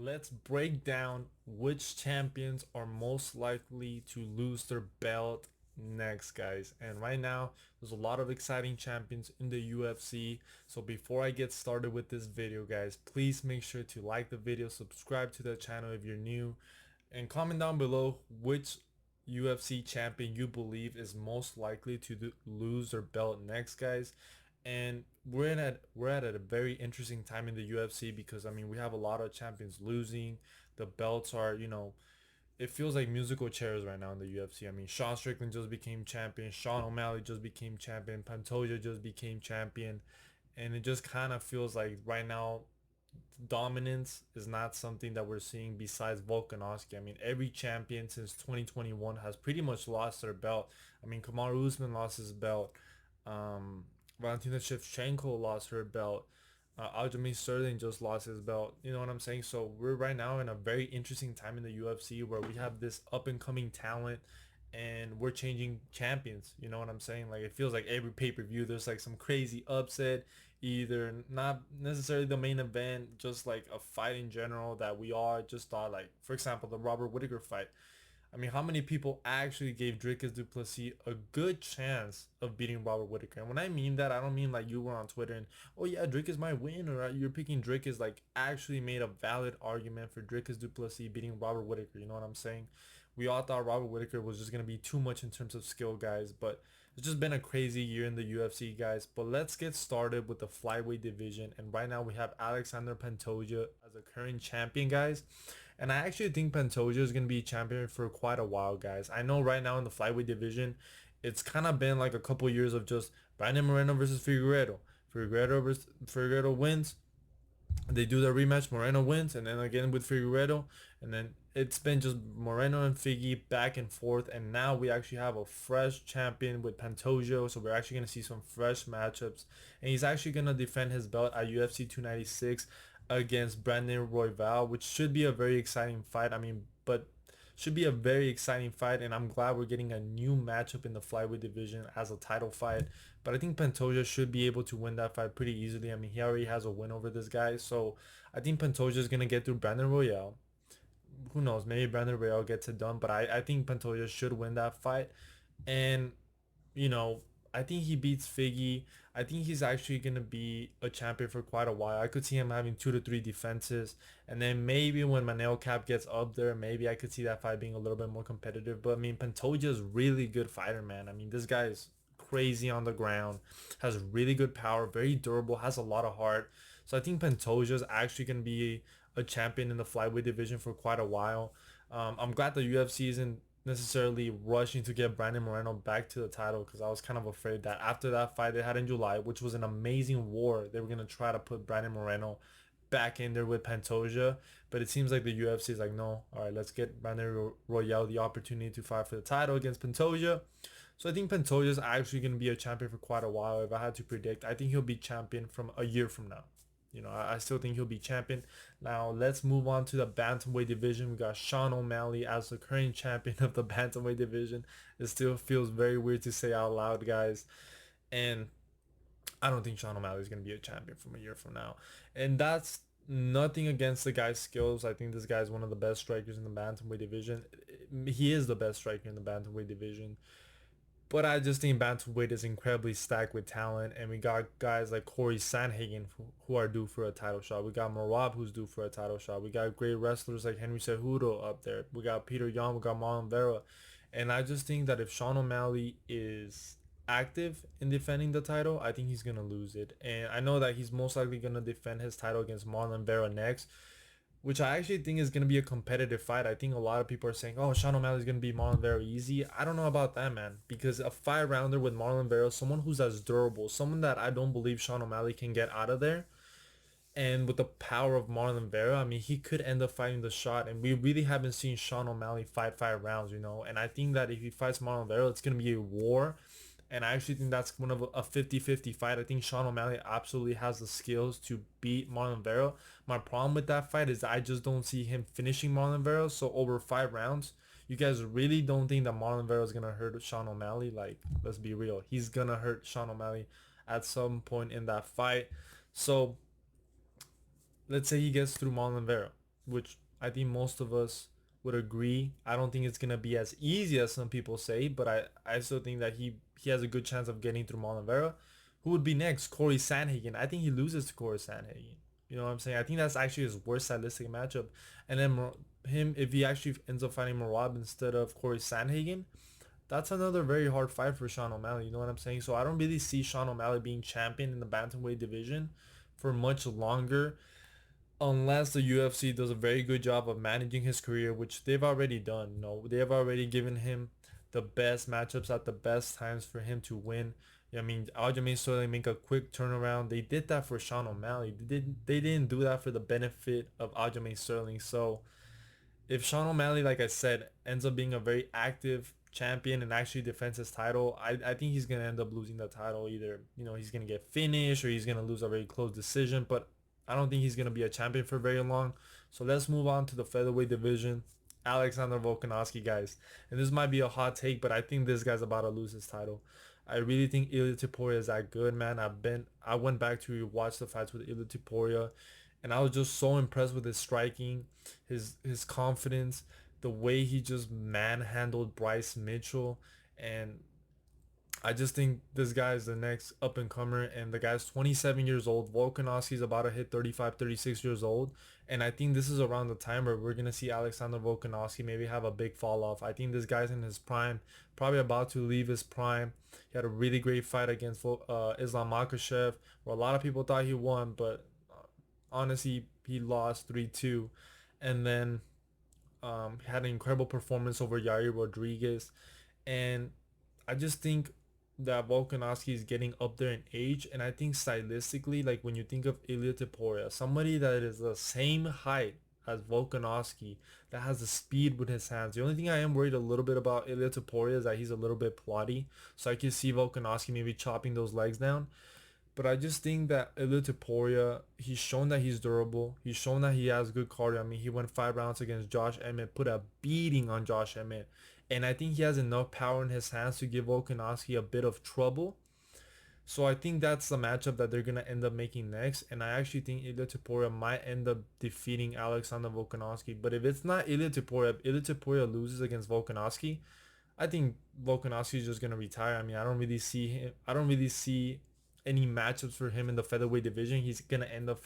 Let's break down which champions are most likely to lose their belt next, guys. And right now, there's a lot of exciting champions in the UFC. So before I get started with this video, guys, please make sure to like the video, subscribe to the channel if you're new, and comment down below which UFC champion you believe is most likely to lose their belt next, guys. And we're at a very interesting time in the UFC because I mean we have a lot of champions losing. The belts are, it feels like musical chairs right now in the UFC. I mean, Sean Strickland just became champion, Sean O'Malley just became champion, Pantoja just became champion, and it just kind of feels like right now dominance is not something that we're seeing besides Volkanovski. I mean, every champion since 2021 has pretty much lost their belt. I mean, Kamaru Usman lost his belt. Valentina Shevchenko lost her belt. Aljamain Sterling just lost his belt. You know what I'm saying? So we're right now in a very interesting time in the UFC where we have this up and coming talent and we're changing champions. You know what I'm saying? Like it feels like every pay-per-view there's like some crazy upset, either not necessarily the main event, just like a fight in general that we all just thought, like for example the Robert Whittaker fight. I mean, how many people actually gave Dricus du Plessis a good chance of beating Robert Whittaker? And when I mean that, I don't mean like you were on Twitter and, oh yeah, Dricus might win, or you're picking Dricus, like actually made a valid argument for Dricus du Plessis beating Robert Whittaker. You know what I'm saying? We all thought Robert Whittaker was just going to be too much in terms of skill, guys, but it's just been a crazy year in the UFC, guys. But let's get started with the flyweight division. And right now we have Alexander Pantoja as a current champion, guys. And I actually think Pantoja is going to be champion for quite a while, guys. I know right now in the flyweight division, it's kind of been like a couple years of just Brandon Moreno versus Figueiredo. Figueiredo wins. They do the rematch. Moreno wins, and then again with Figueiredo, and then it's been just Moreno and Figgy back and forth. And now we actually have a fresh champion with Pantoja, so we're actually gonna see some fresh matchups. And he's actually gonna defend his belt at UFC 296 against Brandon Royval, which should be a very exciting fight. I mean, but should be a very exciting fight, and I'm glad we're getting a new matchup in the flyweight division as a title fight. But I think Pantoja should be able to win that fight pretty easily. I mean, he already has a win over this guy, so I think Pantoja is gonna get through Brandon Royale. Who knows? Maybe Brandon Royale gets it done, but I think Pantoja should win that fight. And you know, I think he beats Figgy. I think he's actually gonna be a champion for quite a while. I could see him having 2 to 3 defenses, and then maybe when Manel Cap gets up there, maybe I could see that fight being a little bit more competitive. But I mean, Pantoja's really good fighter, man. I mean, this guy is crazy on the ground, has really good power, very durable, has a lot of heart. So I think Pantoja is actually gonna be a champion in the flyweight division for quite a while. I'm glad the UFC isn't necessarily rushing to get Brandon Moreno back to the title because I was kind of afraid that after that fight they had in July, which was an amazing war, they were going to try to put Brandon Moreno back in there with Pantoja. But it seems like the UFC is like, no, all right, let's get Brandon Royale the opportunity to fight for the title against Pantoja. So I think Pantoja is actually going to be a champion for quite a while. If I had to predict, I think he'll be champion from a year from now. I still think he'll be champion. Now let's move on to the bantamweight division. We got Sean O'Malley as the current champion of the bantamweight division. It still feels very weird to say out loud, guys. And I don't think Sean O'Malley is going to be a champion from a year from now. And that's nothing against the guy's skills. I think this guy is one of the best strikers in the bantamweight division. He is the best striker in the bantamweight division. But I just think bantamweight is incredibly stacked with talent, and we got guys like Corey Sandhagen who are due for a title shot. We got Marab who's due for a title shot. We got great wrestlers like Henry Cejudo up there. We got Peter Yan. We got Marlon Vera, and I just think that if Sean O'Malley is active in defending the title, I think he's gonna lose it. And I know that he's most likely gonna defend his title against Marlon Vera next, which I actually think is going to be a competitive fight. I think a lot of people are saying, oh, Sean O'Malley is going to beat Marlon Vera easy. I don't know about that, man, because a 5 rounder with Marlon Vera, someone who's as durable, someone that I don't believe Sean O'Malley can get out of there, and with the power of Marlon Vera, I mean, he could end up fighting the shot, and we really haven't seen Sean O'Malley fight 5 rounds, and I think that if he fights Marlon Vera, it's going to be a war. And I actually think that's one of a 50-50 fight. I think Sean O'Malley absolutely has the skills to beat Marlon Vera. My problem with that fight is I just don't see him finishing Marlon Vera. So over 5 rounds, you guys really don't think that Marlon Vera is going to hurt Sean O'Malley? Like, let's be real. He's going to hurt Sean O'Malley at some point in that fight. So let's say he gets through Marlon Vera. which I think most of us would agree. I don't think it's gonna be as easy as some people say, but I still think that he has a good chance of getting through Oliveira. Who would be next? Corey Sandhagen. I think he loses to Corey Sandhagen. You know what I'm saying? I think that's actually his worst stylistic matchup. And then him, if he actually ends up fighting Marab instead of Corey Sandhagen, that's another very hard fight for Sean O'Malley. You know what I'm saying? So I don't really see Sean O'Malley being champion in the bantamweight division for much longer unless the UFC does a very good job of managing his career, which they've already done. You know, they have already given him the best matchups at the best times for him to win. I mean, Aljamain Sterling make a quick turnaround. They did that for Sean O'Malley. They didn't do that for the benefit of Aljamain Sterling. So if Sean O'Malley, like I said, ends up being a very active champion and actually defends his title, I think he's gonna end up losing the title. Either he's gonna get finished or he's gonna lose a very close decision. But I don't think he's gonna be a champion for very long. So let's move on to the featherweight division. Alexander Volkanovski, guys, and this might be a hot take, but I think this guy's about to lose his title. I really think Ilia Topuria is that good, man. I went back to watch the fights with Ilia Topuria, and I was just so impressed with his striking, his confidence, the way he just manhandled Bryce Mitchell, and I just think this guy is the next up and comer, and the guy's 27 years old. Volkanovski's about to hit 35, 36 years old, and I think this is around the time where we're gonna see Alexander Volkanovski maybe have a big fall off. I think this guy's in his prime, probably about to leave his prime. He had a really great fight against Islam Makhachev, where a lot of people thought he won, but honestly he lost 3-2, and then had an incredible performance over Yair Rodriguez, and I just think that Volkanovski is getting up there in age, and I think stylistically, like when you think of Ilia Topuria, somebody that is the same height as Volkanovski, that has the speed with his hands. The only thing I am worried a little bit about Ilia Topuria is that he's a little bit plotty, so I can see Volkanovski maybe chopping those legs down. But I just think that Ilia Topuria, he's shown that he's durable. He's shown that he has good cardio. I mean, he went 5 rounds against Josh Emmett, put a beating on Josh Emmett. And I think he has enough power in his hands to give Volkanovski a bit of trouble. So I think that's the matchup that they're going to end up making next. And I actually think Ilia Topuria might end up defeating Alexander Volkanovski. But if it's not Ilia Topuria, if Ilia Topuria loses against Volkanovski, I think Volkanovski is just going to retire. I mean, I don't really see any matchups for him in the featherweight division. He's gonna end up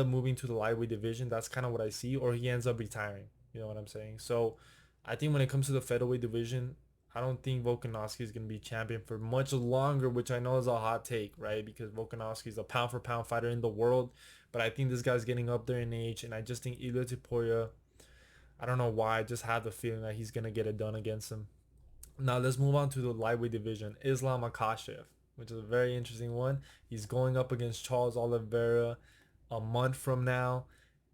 moving to the lightweight division. That's kind of what I see, or he ends up retiring. You know what I'm saying? So I think when it comes to the featherweight division, I don't think Volkanovski is gonna be champion for much longer, which I know is a hot take, right? Because Volkanovski is a pound for pound fighter in the world, but I think this guy's getting up there in age, and I just think Ilia Topuria, I don't know why, I just have the feeling that he's gonna get it done against him. Now let's move on to the lightweight division. Islam Makhachev, which is a very interesting one. He's going up against Charles Oliveira a month from now,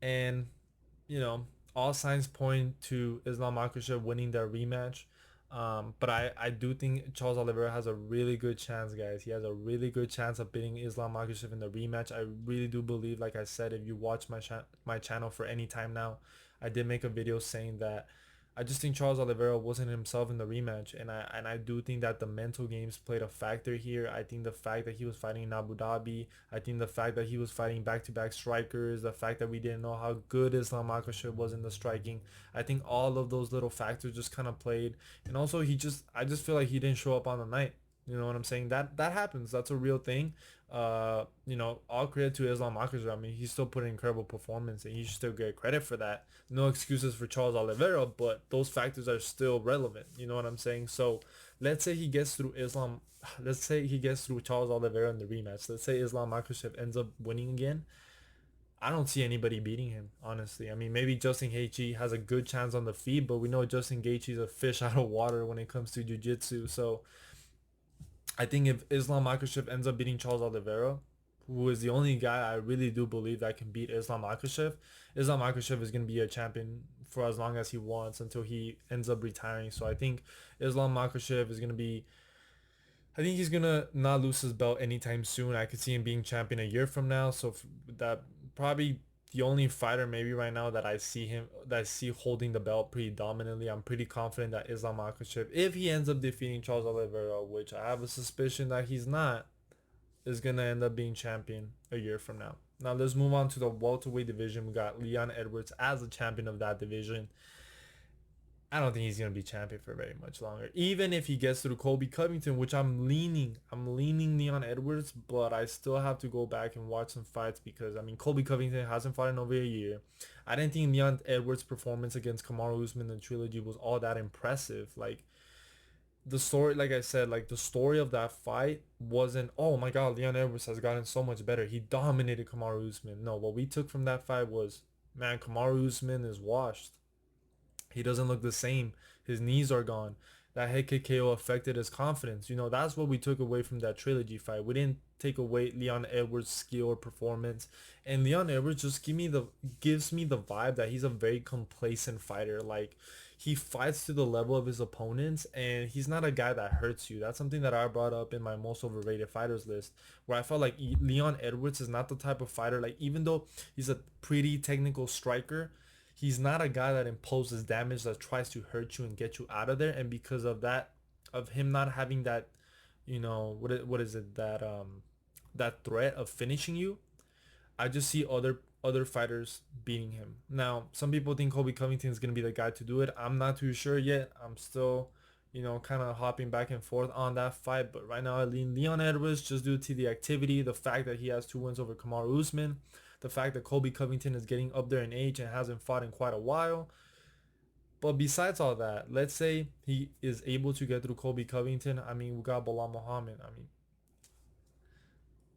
and you know all signs point to Islam Makhachev winning their rematch. But I do think Charles Oliveira has a really good chance, guys. He has a really good chance of beating Islam Makhachev in the rematch. I really do believe, like I said, if you watch my channel for any time now, I did make a video saying that I just think Charles Oliveira wasn't himself in the rematch, and I do think that the mental games played a factor here. I think the fact that he was fighting in Abu Dhabi, I think the fact that he was fighting back-to-back strikers, the fact that we didn't know how good Islam Makhachev was in the striking, I think all of those little factors just kind of played. And also I just feel like he didn't show up on the night. You know what I'm saying? That happens. That's a real thing. All credit to Islam Makhachev. I mean, he still put an incredible performance, and he should still get credit for that. No excuses for Charles Oliveira, but those factors are still relevant. You know what I'm saying? So let's say he gets through Islam. Let's say he gets through Charles Oliveira in the rematch. Let's say Islam Makhachev ends up winning again. I don't see anybody beating him, honestly. I mean, maybe Justin Gaethje has a good chance on the feet, but we know Justin Gaethje is a fish out of water when it comes to jiu-jitsu. So I think if Islam Makhachev ends up beating Charles Oliveira, who is the only guy I really do believe that can beat Islam Makhachev, Islam Makhachev is going to be a champion for as long as he wants until he ends up retiring. So I think Islam Makhachev is going to be, I think he's going to not lose his belt anytime soon. I could see him being champion a year from now. So that probably the only fighter maybe right now that I see holding the belt pretty dominantly. I'm pretty confident that Islam Makhachev, if he ends up defeating Charles Oliveira, which I have a suspicion that he's not, is gonna end up being champion a year from now. Now let's move on to the welterweight division. We got Leon Edwards as the champion of that division. I don't think he's gonna be champion for very much longer. Even if he gets through Colby Covington, which I'm leaning Leon Edwards, but I still have to go back and watch some fights because I mean Colby Covington hasn't fought in over a year. I didn't think Leon Edwards' performance against Kamaru Usman in the trilogy was all that impressive. Like the story, like I said, like the story of that fight wasn't, oh my god, Leon Edwards has gotten so much better. He dominated Kamaru Usman. No, what we took from that fight was, man, Kamaru Usman is washed. He doesn't look the same. His knees are gone. That head kick KO affected his confidence. That's what we took away from that trilogy fight. We didn't take away Leon Edwards' skill or performance. And Leon Edwards just gives me the vibe that he's a very complacent fighter. Like he fights to the level of his opponents and he's not a guy that hurts you. That's something that I brought up in my most overrated fighters list where I felt like Leon Edwards is not the type of fighter, like even though he's a pretty technical striker, he's not a guy that imposes damage that tries to hurt you and get you out of there. And because of that, of him not having that, what is it, that threat of finishing you, I just see other fighters beating him. Now, some people think Colby Covington is gonna be the guy to do it. I'm not too sure yet. I'm still, kind of hopping back and forth on that fight. But right now, I lean Leon Edwards just due to the activity, the fact that he has 2 wins over Kamaru Usman, the fact that Colby Covington is getting up there in age and hasn't fought in quite a while. But besides all that, let's say he is able to get through Colby Covington. I mean, we got Bilal Muhammad. I mean,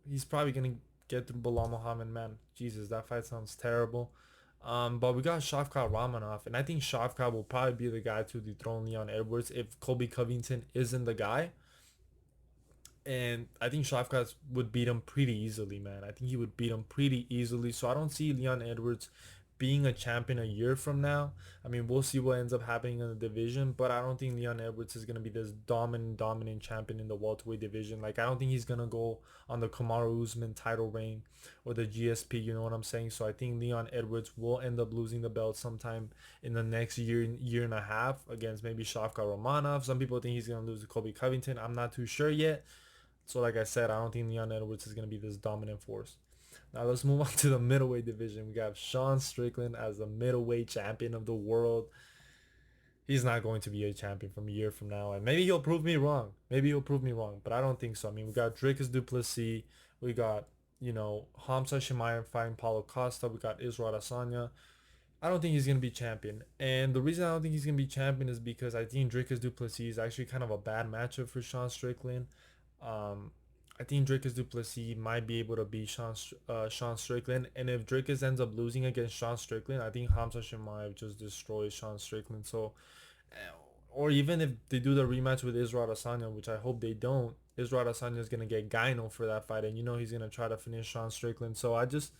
he's probably gonna get through Bilal Muhammad, man. Jesus, that fight sounds terrible. But we got Shavkat Ramanov, and I think Shavkat will probably be the guy to dethrone Leon Edwards if Colby Covington isn't the guy. And I think Shavkat would beat him pretty easily, man. I think he would beat him pretty easily. So I don't see Leon Edwards being a champion a year from now. I mean, we'll see what ends up happening in the division, but I don't think Leon Edwards is gonna be this dominant champion in the welterweight division. Like I don't think he's gonna go on the Kamaru Usman title reign or the GSP. You know what I'm saying? So I think Leon Edwards will end up losing the belt sometime in the next year and a half against maybe Shavkat Romanov. Some people think he's gonna lose to Colby Covington. I'm not too sure yet. So like I said, I don't think Leon Edwards is going to be this dominant force. Now let's move on to the middleweight division. We got Sean Strickland as the middleweight champion of the world. He's not going to be a champion from a year from now. And maybe he'll prove me wrong. But I don't think so. I mean, we got Dricus du Plessis. We got, Hamza Chimaev fighting Paulo Costa. We got Israel Adesanya. I don't think he's going to be champion. And the reason I don't think he's going to be champion is because I think Dricus du Plessis is actually kind of a bad matchup for Sean Strickland. Um, I think Dricus du Plessis might be able to beat Sean Strickland, and if Dricus ends up losing against Sean Strickland, I think Hamza Chimaev just destroys Sean Strickland. So, or even if they do the rematch with Israel Adesanya, which I hope they don't, Israel Adesanya is gonna get Gyno for that fight, and he's gonna try to finish Sean Strickland. So I just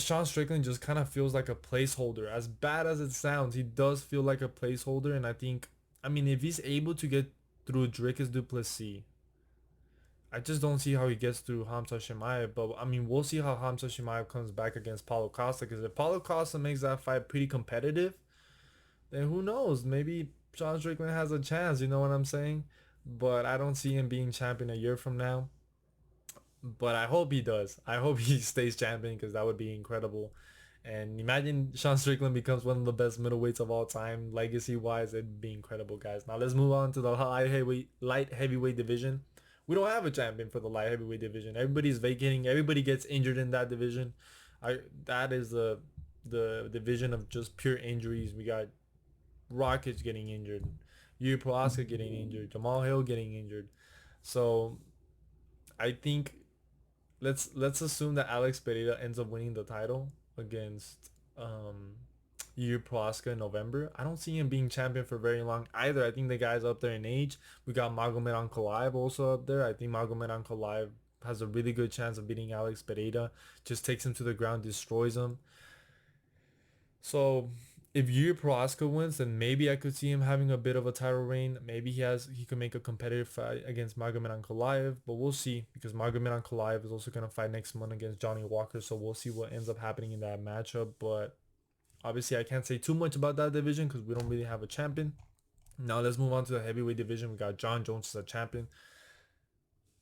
Sean Strickland just kind of feels like a placeholder. As bad as it sounds, he does feel like a placeholder, and I mean, if he's able to get through Dricus du Plessis, I just don't see how he gets through Hamza Chimaev. But I mean, we'll see how Hamza Chimaev comes back against Paulo Costa. Because if Paulo Costa makes that fight pretty competitive, then who knows? Maybe Sean Strickland has a chance. You know what I'm saying? But I don't see him being champion a year from now. But I hope he does. I hope he stays champion because that would be incredible. And imagine Sean Strickland becomes one of the best middleweights of all time, legacy wise. It'd be incredible, guys. Now let's move on to the light heavyweight division. We don't have a champion for the light heavyweight division. Everybody's vacating. Everybody gets injured in that division. That is the division of just pure injuries. We got Rockets getting injured, Yuri Prohaska getting injured, Jamal Hill getting injured. So I think let's assume that Alex Pereira ends up winning the title against Yuri Prohaska in November. I don't see him being champion for very long either. I think the guy's up there in age. We got Magomed Ankalaev also up there. I think Magomed Ankalaev has a really good chance of beating Alex Pereira. Just takes him to the ground, destroys him. So if Yuri Prohaska wins, then maybe I could see him having a bit of a title reign. Maybe he could make a competitive fight against Magomed Ankalaev, but we'll see because Magomed Ankalaev is also gonna fight next month against Johnny Walker. So we'll see what ends up happening in that matchup. But obviously, I can't say too much about that division because we don't really have a champion. Now let's move on to the heavyweight division. We got John Jones as a champion.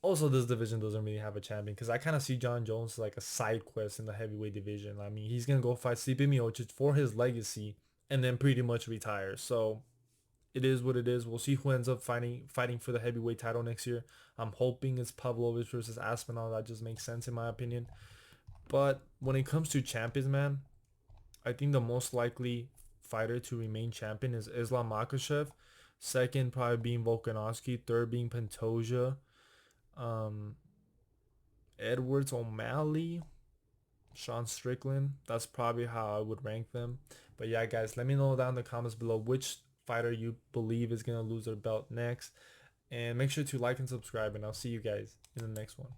Also, this division doesn't really have a champion because I kind of see John Jones like a side quest in the heavyweight division. I mean, he's gonna go fight Stipe Miocic for his legacy and then pretty much retire. So it is what it is. We'll see who ends up fighting for the heavyweight title next year. I'm hoping it's Pavlovich versus Aspinall. That just makes sense in my opinion. But when it comes to champions, man, I think the most likely fighter to remain champion is Islam Makhachev. Second, probably being Volkanovski. Third, being Pantoja. Um, Edwards O'Malley. Sean Strickland. That's probably how I would rank them. But yeah, guys, let me know down in the comments below which fighter you believe is going to lose their belt next. And make sure to like and subscribe. And I'll see you guys in the next one.